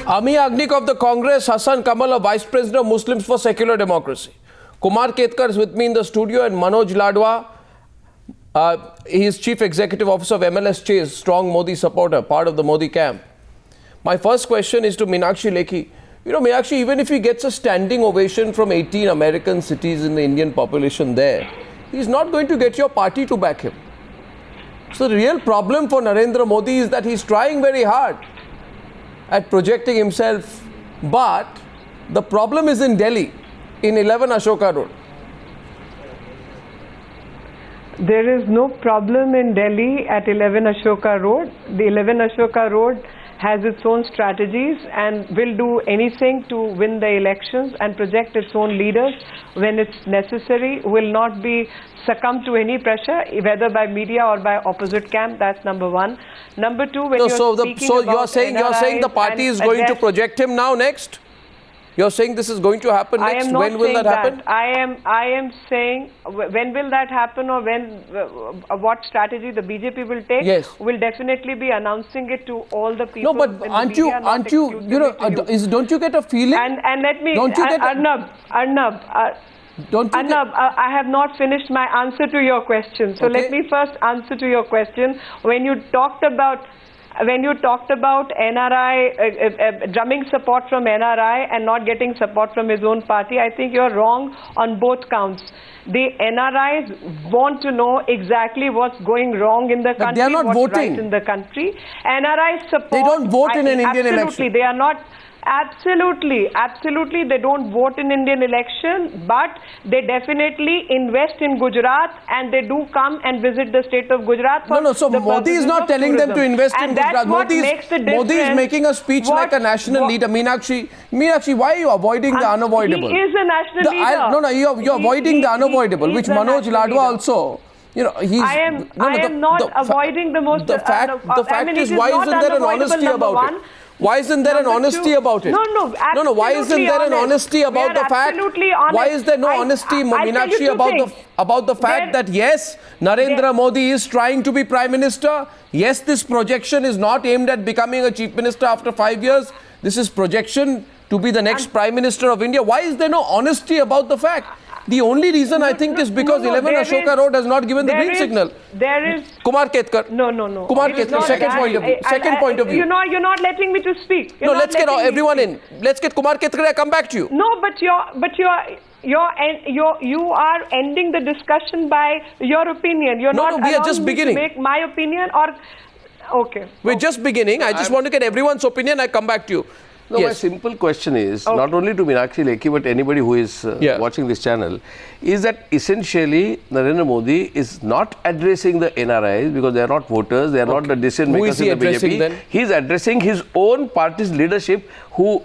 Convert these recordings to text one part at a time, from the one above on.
Ami Agnik of the Congress, Hassan Kamal, Vice President of Muslims for Secular Democracy. Kumar Ketkar is with me in the studio, and Manoj Ladwa, he is Chief Executive Officer of MLS Chase, strong Modi supporter, part of the Modi camp. My first question is to Meenakshi Lekhi. You know, Meenakshi, even if he gets a standing ovation from 18 American cities in the Indian population there, he's not going to get your party to back him. So the real problem for Narendra Modi is that he's trying very hard at projecting himself, but the problem is in Delhi, in 11 Ashoka Road. There is no problem in Delhi at 11 Ashoka Road. The 11 Ashoka Road has its own strategies and will do anything to win the elections and project its own leaders when it's necessary, will not be succumb to any pressure, whether by media or by opposite camp. That's number one. Number two, when you're saying the party is going to project him now next? You're saying this is going to happen next? When will that happen? I am saying when will that happen, or when what strategy the BJP will take? Yes. Will definitely be announcing it to all the people. No, but aren't you don't you get a feeling? And let me, Arnab, I have not finished my answer to your question. So let me first answer to your question. When you talked about NRI, drumming support from NRI and not getting support from his own party, I think you're wrong on both counts. The NRIs want to know exactly what's going wrong in the country, they are not what's voting. right in the country. NRI support... They don't vote in an Indian election. Absolutely, they are not... Absolutely, they don't vote in Indian election, but they definitely invest in Gujarat and they do come and visit the state of Gujarat. So Modi is not telling them to invest in Gujarat. Modi is making a speech like a national leader. Meenakshi, why are you avoiding the unavoidable? He is a national leader. You're avoiding the unavoidable, which Manoj Ladwa also... I am not avoiding the most... The fact is, why isn't there an honesty about it? Why isn't there an honesty about it? No, why isn't there an honesty about the fact? Why is there no honesty, Meenakshi, about the fact that yes, Narendra Modi is trying to be Prime Minister. Yes, this projection is not aimed at becoming a Chief Minister after 5 years. This is projection to be the next Prime Minister of India. Why is there no honesty about the fact? The only reason I think is because 11 Ashoka Road has not given the green signal. There is... Kumar Ketkar. No. Kumar Ketkar, second point of view. You're not letting me to speak. Let's get everyone in. Let's get Kumar Ketkar. I'll come back to you. No, but you are ending the discussion by your opinion. You're not we are just beginning. To make my opinion or... Okay. We're just beginning. I just want to get everyone's opinion. I'll come back to you. No, my simple question is, not only to Meenakshi Lekhi, but anybody who is watching this channel, is that essentially Narendra Modi is not addressing the NRIs because they are not voters, they are not the decision makers in the BJP. He is addressing his own party's leadership,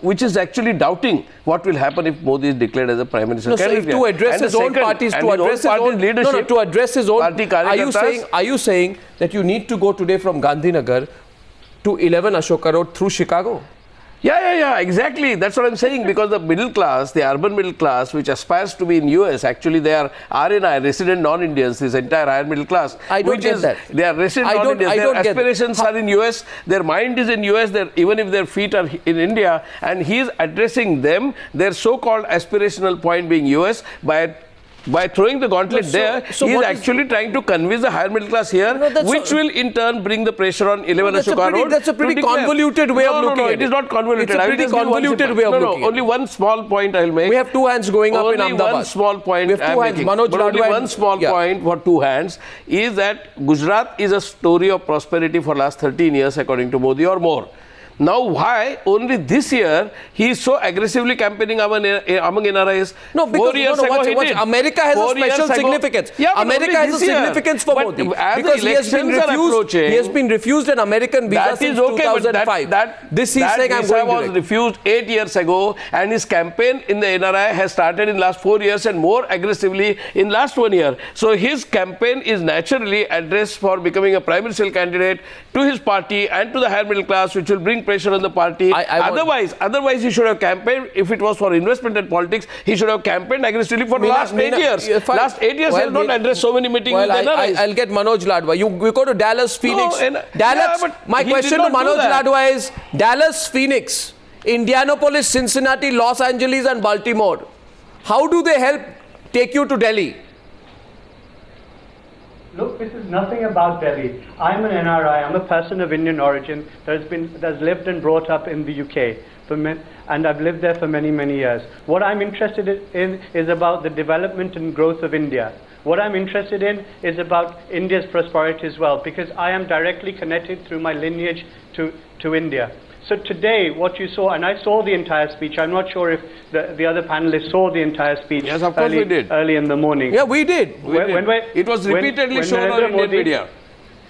which is actually doubting what will happen if Modi is declared as a Prime Minister. To address his own party's leadership, to address his own party, are you saying that you need to go today from Gandhinagar to 11 Ashoka Road through Chicago? Yeah, exactly. That's what I'm saying, because the middle class, the urban middle class, which aspires to be in US, actually they are RNI, resident non-Indians, this entire higher middle class. I don't get that. They are resident non-Indians, their aspirations are in US, their mind is in US, even if their feet are in India, and he is addressing them, their so-called aspirational point being US, by throwing the gauntlet he is actually trying to convince the higher middle class here, which will in turn bring the pressure on 11 Ashoka Road. That's a pretty convoluted way of looking at it. It is not convoluted. It's a pretty convoluted way of looking at it. Only one small point I will make. We have two hands going up in Ahmedabad. Only one small point we have two hands. Only one small point for two hands is that Gujarat is a story of prosperity for last 13 years according to Modi or more. Now, why only this year he is so aggressively campaigning among NRIs? No, because America has a special significance. America has a significance for Modi. Because he has been refused an American visa since 2005. This he's saying I'm going was refused 8 years ago, and his campaign in the NRI has started in last 4 years and more aggressively in last 1 year. So his campaign is naturally addressed for becoming a prime ministerial candidate to his party and to the higher middle class, which will bring pressure on the party. Otherwise, he should have campaigned. If it was for investment and politics, he should have campaigned aggressively for last 8 years. Last 8 years, he has not addressed so many meetings with NRIs. I'll get Manoj Ladwa. You go to Dallas, Phoenix. My question to Manoj Ladwa is, Dallas, Phoenix Indianapolis, Cincinnati, Los Angeles and Baltimore. How do they help take you to Delhi? Look, this is nothing about Delhi. I'm an NRI. I'm a person of Indian origin that's lived and brought up in the UK, and I've lived there for many, many years. What I'm interested in is about the development and growth of India. What I'm interested in is about India's prosperity as well, because I am directly connected through my lineage to India. So today, what you saw, and I saw the entire speech. I'm not sure if the other panelists saw the entire speech. Yes, of course we did. Early in the morning. Yeah, we did. It was repeatedly shown on Indian media.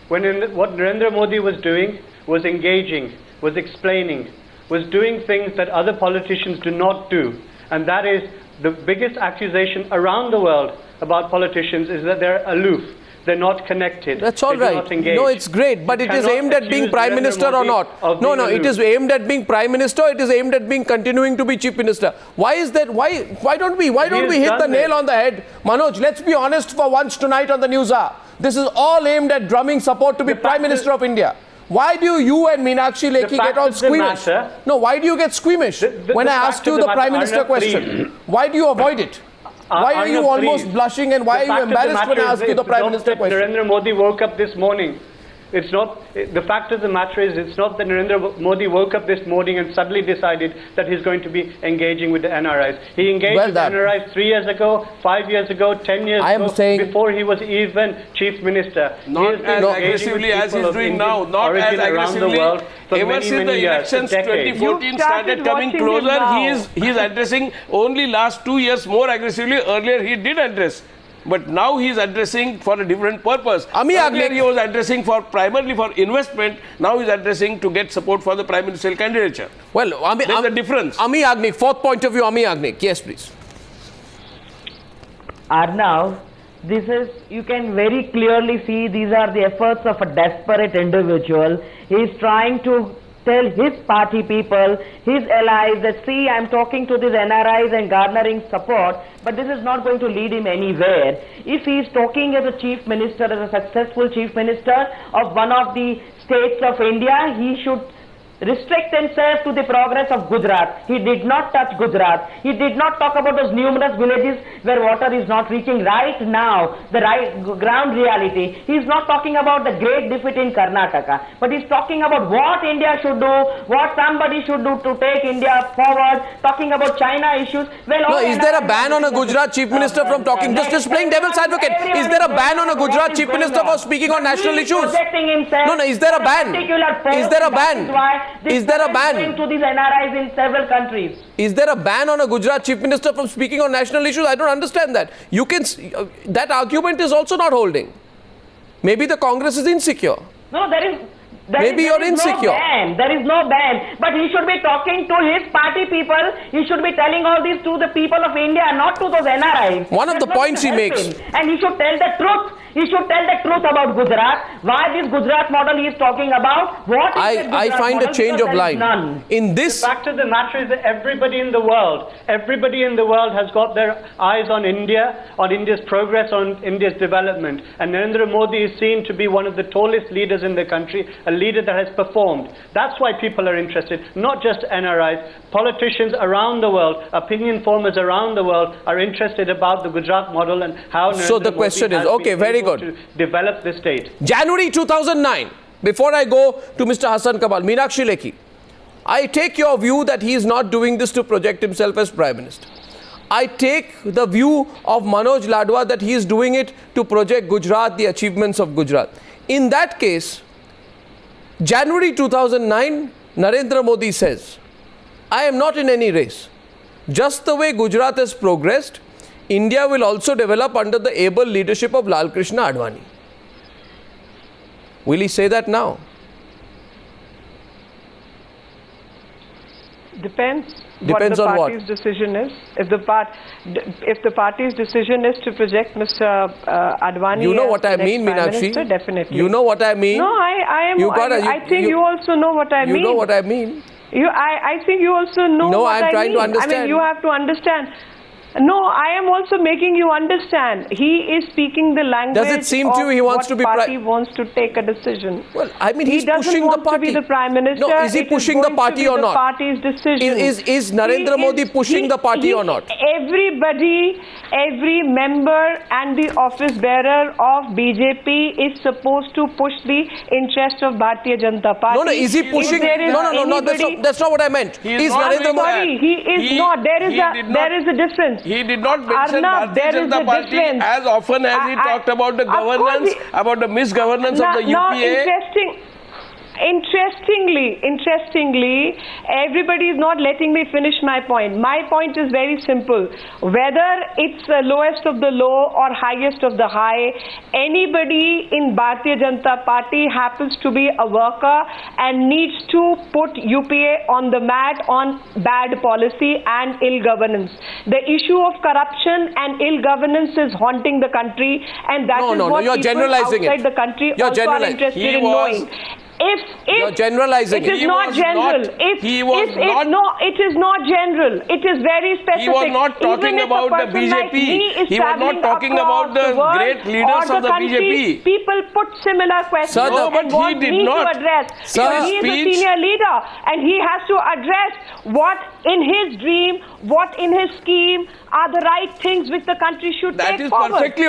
What Narendra Modi was doing was engaging, was explaining, was doing things that other politicians do not do. And that is the biggest accusation around the world about politicians is that they're aloof. They're not connected. That's all right. No, it's great, but it is aimed at being Prime Minister or not. No, it is aimed at being Prime Minister. It is aimed at being continuing to be Chief Minister. Why is that? Why don't we hit the nail on the head? Manoj, let's be honest for once tonight on the Newshour. This is all aimed at drumming support to be Prime Minister of India. Why do you and Meenakshi Lekhi get all squeamish? No, why do you get squeamish when I ask you the Prime Minister question? Why do you avoid it? Why are you almost blushing and why are you embarrassed when I ask you the Prime Minister question? Narendra Modi woke up this morning. It's not, the fact of the matter is, it's not that Narendra Modi woke up this morning and suddenly decided that he's going to be engaging with the NRIs. He engaged with the NRIs 3 years ago, 5 years ago, 10 years ago, before he was even Chief Minister. Not as aggressively as he's doing now, not as aggressively. Ever since the elections 2014 started coming closer, he is addressing only last 2 years more aggressively. Earlier he did address. But now he is addressing for a different purpose. Earlier he was addressing primarily for investment. Now he is addressing to get support for the Prime Ministerial candidature. Well, there's a difference. Ami Agnik, fourth point of view, Ami Agnik. Yes, please. Arnav, you can very clearly see these are the efforts of a desperate individual. He is trying to tell his party people, his allies that, see, I'm talking to these NRIs and garnering support, but this is not going to lead him anywhere. If he is talking as a Chief Minister, as a successful Chief Minister of one of the states of India, he should restrict himself to the progress of Gujarat. He did not touch Gujarat. He did not talk about those numerous villages where water is not reaching right now, the ground reality. He is not talking about the great defeat in Karnataka, but he is talking about what India should do, what somebody should do to take India forward, talking about China issues. Well, no, is there a ban on a Gujarat Chief Minister from talking? Just playing devil's advocate. Is there a ban on a Gujarat Chief Minister for speaking on national issues? No, is there a ban? Is there a ban? Is there a ban? To these NRIs in several countries. Is there a ban on a Gujarat Chief Minister from speaking on national issues? I don't understand that. You can, that argument is also not holding. Maybe the Congress is insecure. No, Maybe you're insecure. There is no ban. But he should be talking to his party people. He should be telling all this to the people of India, not to those NRIs. One of the points he makes. And he should tell the truth. He should tell the truth about Gujarat. Why this Gujarat model he is talking about? What is I find a change of line. In this, the fact of the matter is that everybody in the world has got their eyes on India, on India's progress, on India's development. And Narendra Modi is seen to be one of the tallest leaders in the country, a leader that has performed. That's why people are interested, not just NRIs. Politicians around the world, opinion formers around the world are interested about the Gujarat model and how so the question is, okay, very good. To develop the state. January 2009, before I go to Mr. Hassan Kamal, Meenakshi Lekhi, I take your view that he is not doing this to project himself as Prime Minister. I take the view of Manoj Ladwa that he is doing it to project Gujarat, the achievements of Gujarat. In that case, January 2009, Narendra Modi says, I am not in any race. Just the way Gujarat has progressed, India will also develop under the able leadership of Lal Krishna Advani. Will he say that now? Depends what the party's decision is. If the party's decision is to project Mr. Advani, you know what I mean, Meenakshi. Definitely. You know what I mean. No, I think you also know what I mean. You know what I mean. I think you also know what I mean. I'm trying to understand. I mean, you have to understand. No, I am also making you understand. He is speaking the language Does it seem to you he wants what to be party wants to take a decision. Well, I mean, he's he doesn't pushing want the party. to be the prime minister. No, is he pushing the party or not? The party's decision. Is Narendra Modi pushing the party or not? Everybody, every member and the office bearer of BJP is supposed to push the interest of Bharatiya Janata Party. No, is he pushing? No, that's not what I meant. Is Narendra Modi? Sorry, he is not. There is a difference. He did not mention Arnab, Bharatiya Janata Party as often as he talked about the governance, about the misgovernance of the UPA. Interestingly, everybody is not letting me finish my point. My point is very simple. Whether it's the lowest of the low or highest of the high, anybody in Bharatiya Janata Party happens to be a worker and needs to put UPA on the mat on bad policy and ill governance. The issue of corruption and ill governance is haunting the country, and that is what you're people generalizing outside it. the country You're also are interested in knowing. You're generalizing it is not general. It is not general. It is very specific. He was not talking about the BJP. He was not talking about the great leaders of the BJP. People put similar questions and want me to address. Sir, he is a senior leader and he has to address what in his dream, what in his scheme are the right things which the country should take forward. That is perfectly